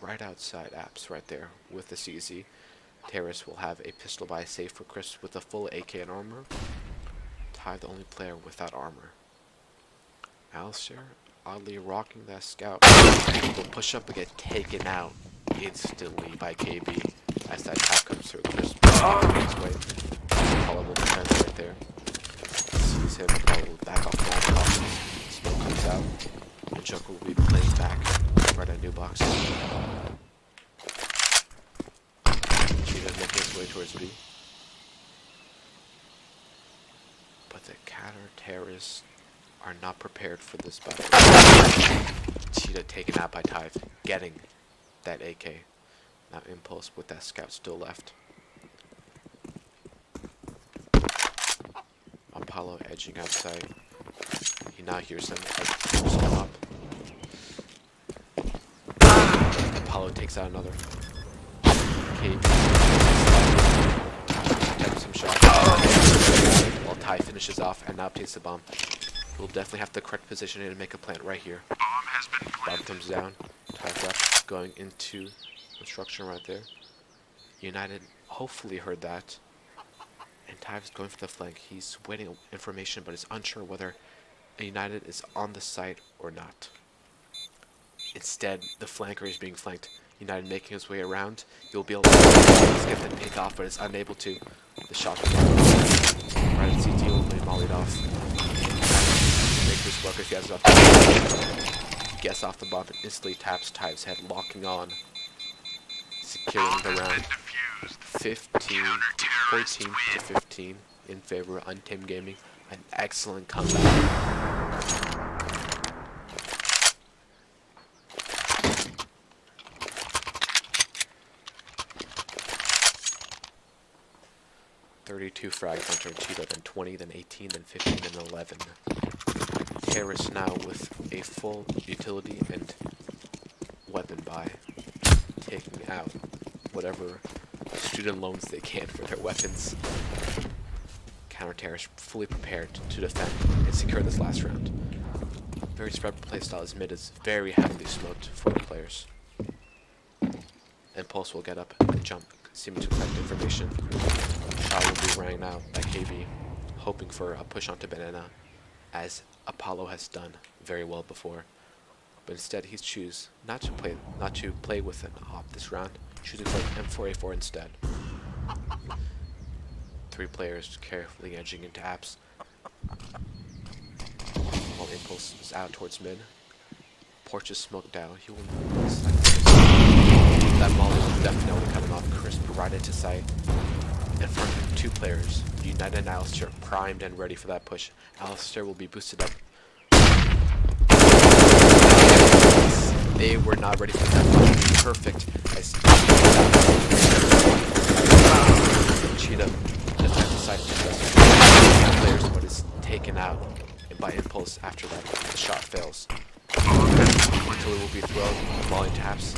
right outside apps right there with the CZ. Terrorists will have a pistol by save for Chris with a full AK and armor. Tive the only player without armor. Alistair oddly rocking that scout. Will push up and get taken out instantly by KB as that tap comes through. Chris his way. Apollo will defend right there. Sees him, Apollo will back off the box. Smoke comes out. And Joker will be playing back right at new box. Cheetah making his way towards B. But the counter-terrorists are not prepared for this battle. Cheetah taken out by Tive, getting that AK. Now Impulse with that scout still left. Apollo edging outside. He now hears them come up. Molly takes out another. KB attempts some shots. While Ty finishes off and now takes the bomb. We'll definitely have the correct positioning to make a plant right here. Bomb has been Bomb planted. comes down. Ty's up, going into construction right there. United hopefully heard that. And Ty is going for the flank. He's waiting information, but is unsure whether United is on the site or not. Instead, the flanker is being flanked. United making his way around. You'll be able to get the pick off, but it's unable to. The shot right at CT will be mollied off. Make this work if he has up. Gets off the bomb and instantly taps Ty's head, locking on. Securing Bomb the has round. been defused. 14 to 15 in favor of Untamed Gaming. An excellent comeback. 32 frags on Cheetah, then 20, then 18, then 15, then 11. Terrorists now with a full utility and weapon buy, taking out whatever student loans they can for their weapons. Counter-terrorists fully prepared to defend and secure this last round. Very spread playstyle as mid is very heavily smoked for the players. And Pulse will get up and jump, seeming to collect information. Shot will be rang out by KB, hoping for a push onto Banana, as Apollo has done very well before. But instead he's choose not to play with an op this round, choosing for M4A4 instead. 3 players carefully edging into apps, while Impulse is out towards mid. Porch is smoked out. He will that molly will definitely cut him off. Crisp right into sight. In front of 2 players, United and Alistair primed and ready for that push. Alistair will be boosted up. They were not ready for that push. Perfect. As Cheetah attacks the side of players, but is taken out by Impulse after that. The shot fails. Until it will be thrown. Molly taps.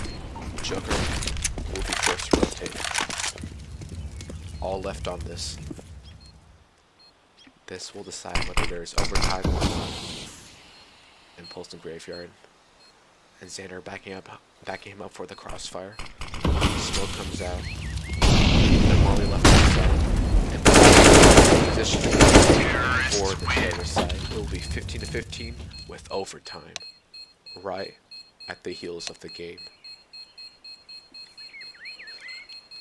Joker will be forced to rotate. All left on this. This will decide whether there is overtime or not. Impulse in Graveyard. And Xander backing him up for the crossfire. Smoke comes out. And Molly left on the side. And position for the terrorist side. It will be 15 to 15 with overtime. Right at the heels of the game.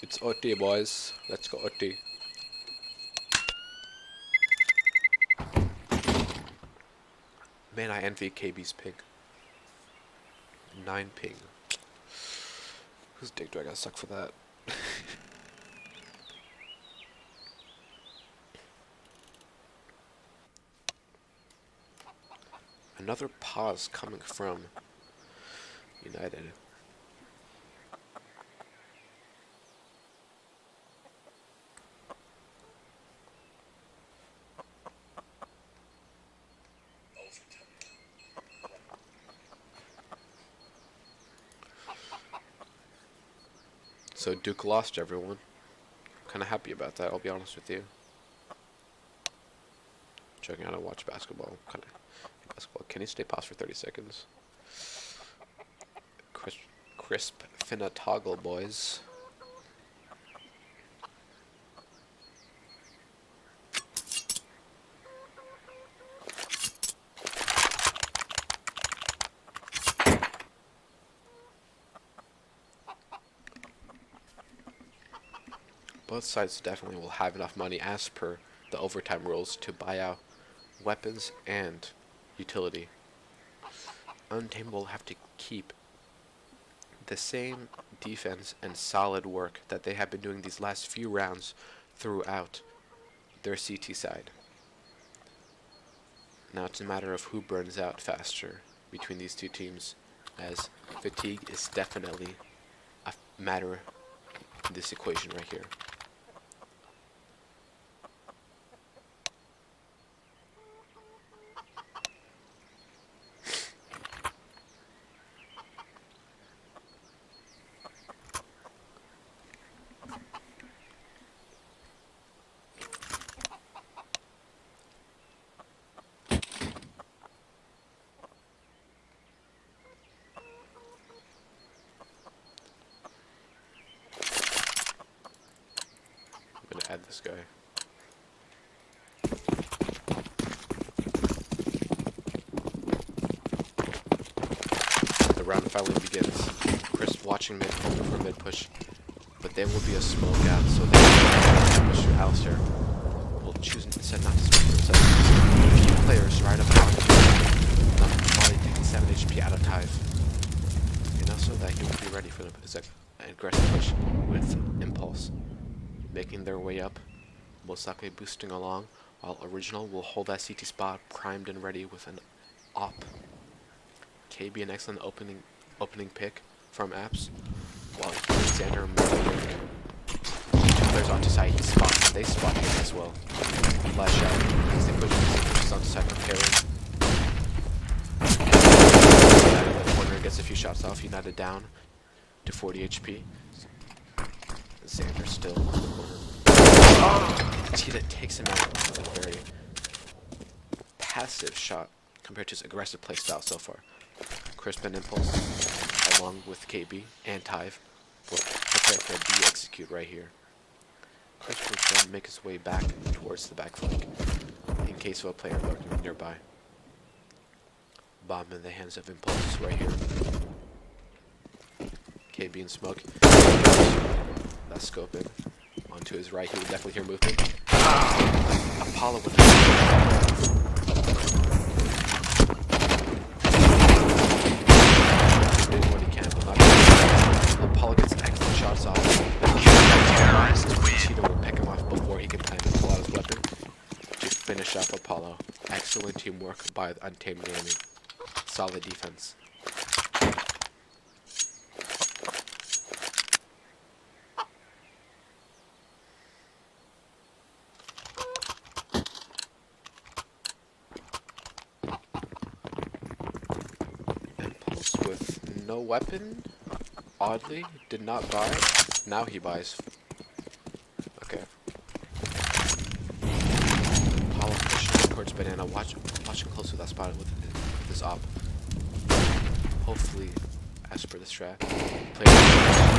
It's OT, boys. Let's go OT. Man, I envy KB's ping. 9 ping. Whose dick do I gotta suck for that? Another pause coming from United. So Duke lost, everyone. Kind of happy about that, I'll be honest with you. Checking out how to watch basketball. Kind of basketball. Can you stay paused for 30 seconds? Crisp finna toggle, boys. Both sides definitely will have enough money as per the overtime rules to buy out weapons and utility. Untamed will have to keep the same defense and solid work that they have been doing these last few rounds throughout their CT side. Now it's a matter of who burns out faster between these two teams, as fatigue is definitely a matter in this equation right here. this guy. The round finally begins. Chris watching mid, hoping for mid push, but there will be a smoke out, so they push through Alistair. Will choose instead not to smoke for himself. A few players right up on Molly taking 7 HP out of Tive. Enough so that he will be ready for the aggressive push with Impulse. Making their way up, most likely boosting along, while Original will hold that CT spot primed and ready with an op. KB an excellent opening pick from Apps, while Xander moving. Two players onto side, he spots, and they spot him as well. Flash out, as they push onto side preparing. United in the corner gets a few shots off, United down to 40 HP. Xander still in the corner. Tita takes him out with a very passive shot compared to his aggressive playstyle so far. Crisp and Impulse, along with KB and Tive, will prepare for a B execute right here. Crisp will then make his way back towards the back flank, in case of a player lurking nearby. Bomb in the hands of Impulse right here. KB in smoke. That scope in. Onto his right, he will definitely hear movement. Apollo with doing what he can, but not. Apollo gets excellent shots off. Cheetah will pick him off before he can time to pull out his weapon to finish off Apollo. Excellent teamwork by Untamed Gaming. Solid defense. Impulse with no weapon, oddly, did not buy. Now he buys. Okay. Apollo pushing towards Banana, watching close with that spot with his op. Hopefully, as per the strat, player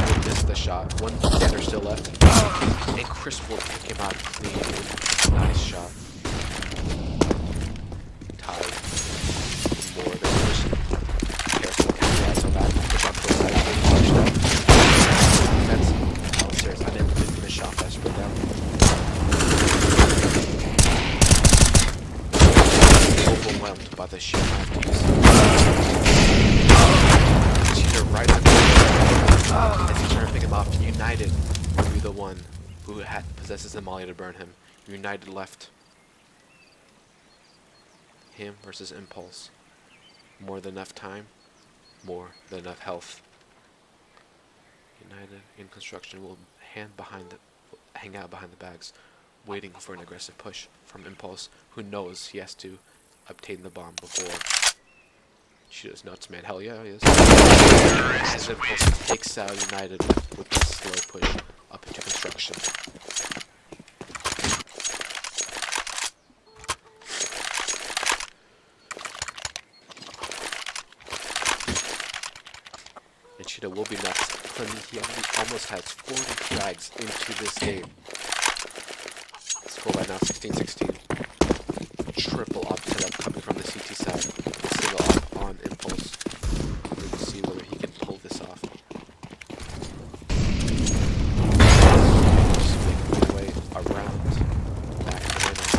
will miss the shot. One Xander still left, and Chris will take him out clean. Nice shot. Tied. More than pushing. Careful, so back. Push on to the side. Pushed up. Defense. Alistair's unable to finish off as per down. Overwhelmed by the sheer amount of Cheetah right on the as he's trying to pick him off. United will be the one who possesses the molly to burn him. United left. Him versus Impulse. More than enough time, more than enough health. United in construction will hang out behind the bags, waiting for an aggressive push from Impulse, who knows he has to obtain the bomb before she does nuts, man. Hell yeah, he is. As Impulse takes out United with a slow push up into construction. And Cheetah will be nuts. He almost has 40 frags into this game. Score right now 16-16. Triple op setup coming from the CT side. Single op on Impulse. We'll see whether he can pull this off. Just making his way around back to the middle.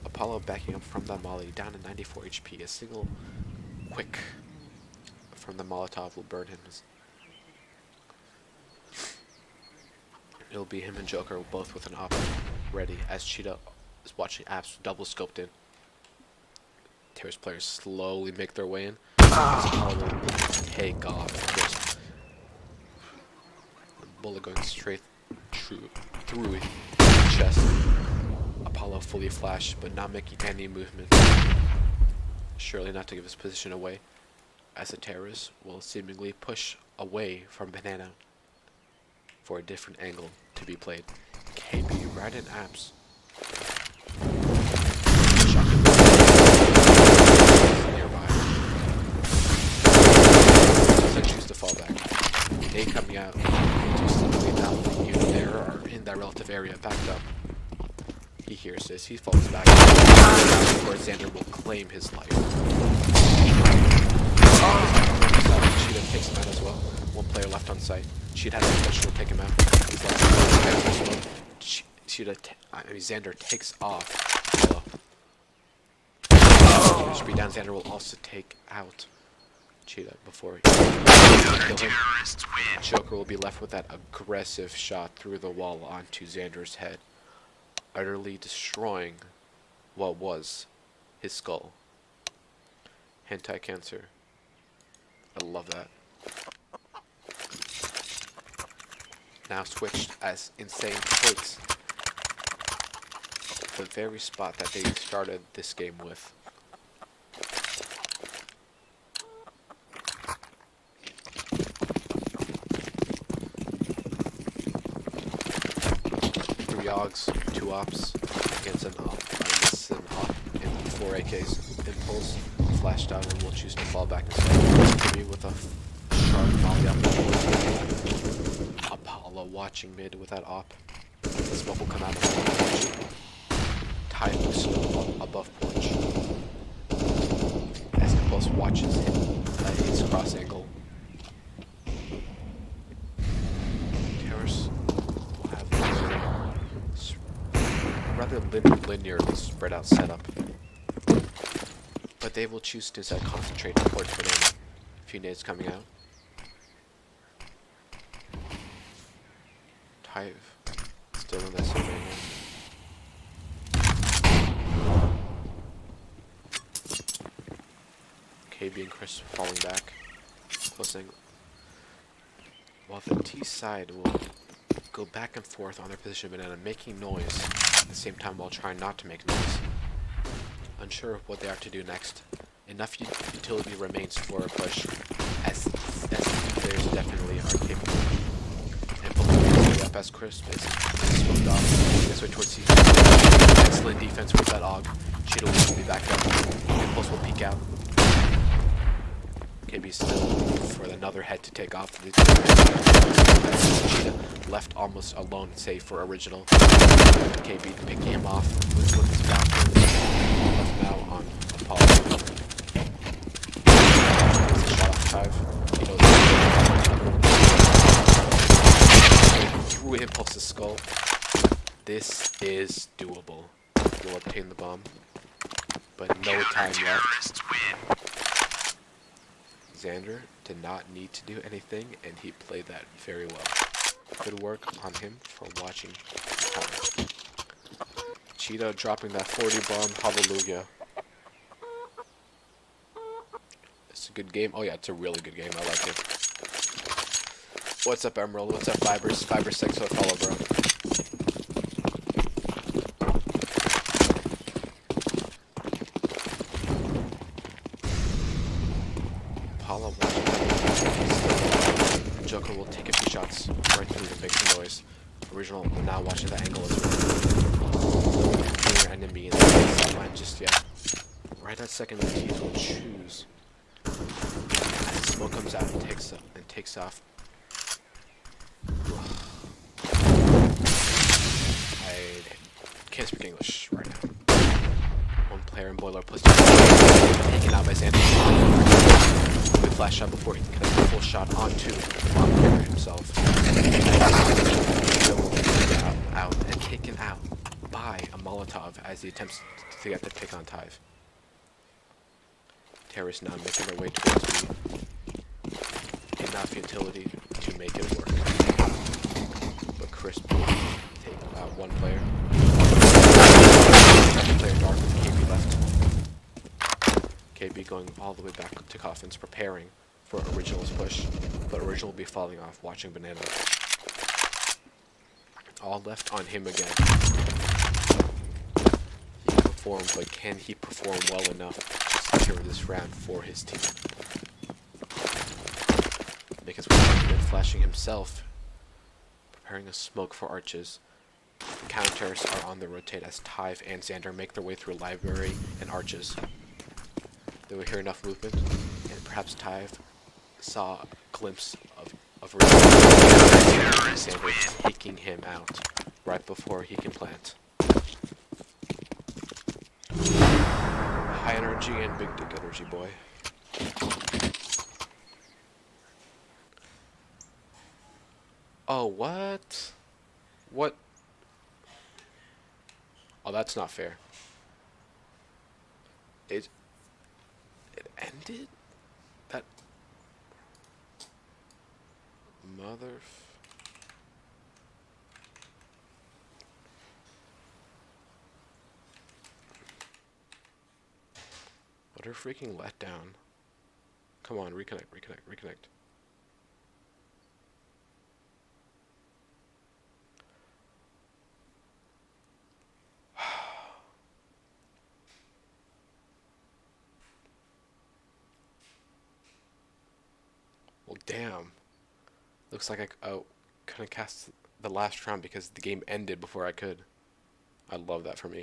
Apollo backing up from the molly down to 94 HP. A single quick from the Molotov will burn him. It'll be him and Joker both with an op ready as Cheetah is watching Apps double scoped in. Terrace players slowly make their way in. Apollo will take off. The bullet going straight through his chest. Apollo fully flashed, but not making any movement. Surely not to give his position away, as the terrorist will seemingly push away from Banana for a different angle to be played. KB right in Apps. Nearby. So choose to fall back. They coming out to simply now you there are in that relative area. area, backed up. He hears this, he falls back. Before Xander will claim his life. Cheetah takes him out as well. One player left on site. Cheetah has a special to take him out. He's left. Xander takes off. Hello. Should be down. Xander will also take out Cheetah before he kills him. Joker will be left with that aggressive shot through the wall onto Xander's head, utterly destroying what was his skull. Hentai cancer. I love that. Now switched as Insane takes the very spot that they started this game with. Three Yogs, 2 ops against an op, and 4 AKs. Impulse flashed out and will choose to fall back instead. Me with a sharp volley up. Apollo watching mid with that op. The smoke will come out of the porch. Tide will snow above porch. As Impulse watches him at his cross angle. Terrace will have rather linearly spread out setup. But they will choose to instead concentrate towards banana. A few nades coming out. Tive still in that same angle. KB and Chris falling back. Close angle. While the T side will go back and forth on their position banana, making noise at the same time while trying not to make noise. Unsure of what they are to do next. Enough utility remains for a push, as players definitely are capable. And pulling up as Crisp is smoked off. This way towards C. Excellent defense with that AUG. Cheetah will be backed up. Impulse will peek out. KB still for another head to take off. Cheetah left almost alone, save for original. KB picking him off with his back. Left now on Apollo. There's a shot off Tive. He knows through Impulse's skull. This is doable. He'll obtain the bomb, but no time left. Xander did not need to do anything, and he played that very well. Good work on him for watching time. Cheetah dropping that 40 bomb, hallelujah. It's a good game. Oh yeah, it's a really good game. I like it. What's up, Emerald? What's up, Fibers? Fibers 6 for the follow, bro. Apollo watching that. Joker will take a few shots right through to make some noise. Original will now watching that angle as well. Enemy in the sideline just yet. Right that second, the teams will choose. As the smoke comes out and takes off. I can't speak English right now. One player in boiler plus taken out by Xander. Good flash shot before he can get a full shot onto Bomb himself. Out and taken out by a Molotov as he attempts to get the pick on Tive. Terrorists now making their way towards me. Enough utility to make it work. But Crisp will take one player. Second player dark with KB left. KB going all the way back to Coffins, preparing for Original's push. But Original will be falling off, watching Banana. All left on him again. He performed, but can he perform well enough to secure this round for his team? Make his way to flashing himself, preparing a smoke for arches. Counters are on the rotate as Tive and Xander make their way through library and arches. They will hear enough movement, and perhaps Tive saw a glimpse of Xander taking him out. right before he can plant. High energy and big dick energy, boy. Oh, what? What? Oh, that's not fair. It ended? That mother. What a freaking letdown. Come on, reconnect, reconnect, reconnect. Well, damn. Looks like I couldn't cast the last round because the game ended before I could. I love that for me.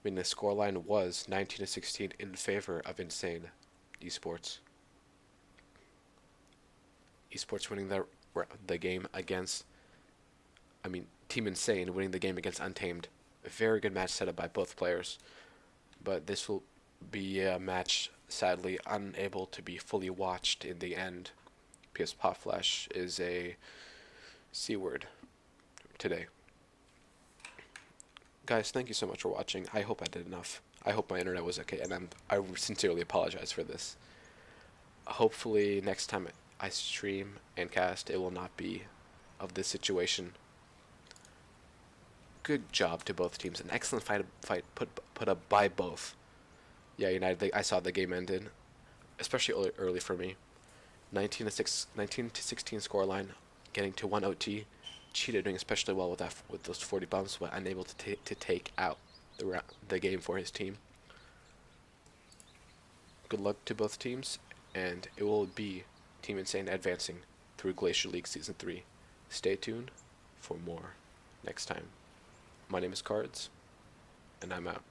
I mean, the scoreline was 19-16 in favor of Insane Esports. Esports winning the game against, I mean, Team Insane winning the game against Untamed. A very good match set up by both players. But this will be a match, sadly, unable to be fully watched in the end. PS Pop Flash is a C word today. Guys, thank you so much for watching. I hope I did enough. I hope my internet was okay, and I sincerely apologize for this. Hopefully, next time I stream and cast, it will not be of this situation. Good job to both teams. An excellent fight put up by both. Yeah, United. I saw the game ended, especially early for me. 19-16 scoreline, getting to 1 OT. Cheetah doing especially well with those 40 bumps, but unable to take out the game for his team. Good luck to both teams, and it will be Team Insane advancing through Glacier League Season 3. Stay tuned for more next time. My name is Cards, and I'm out.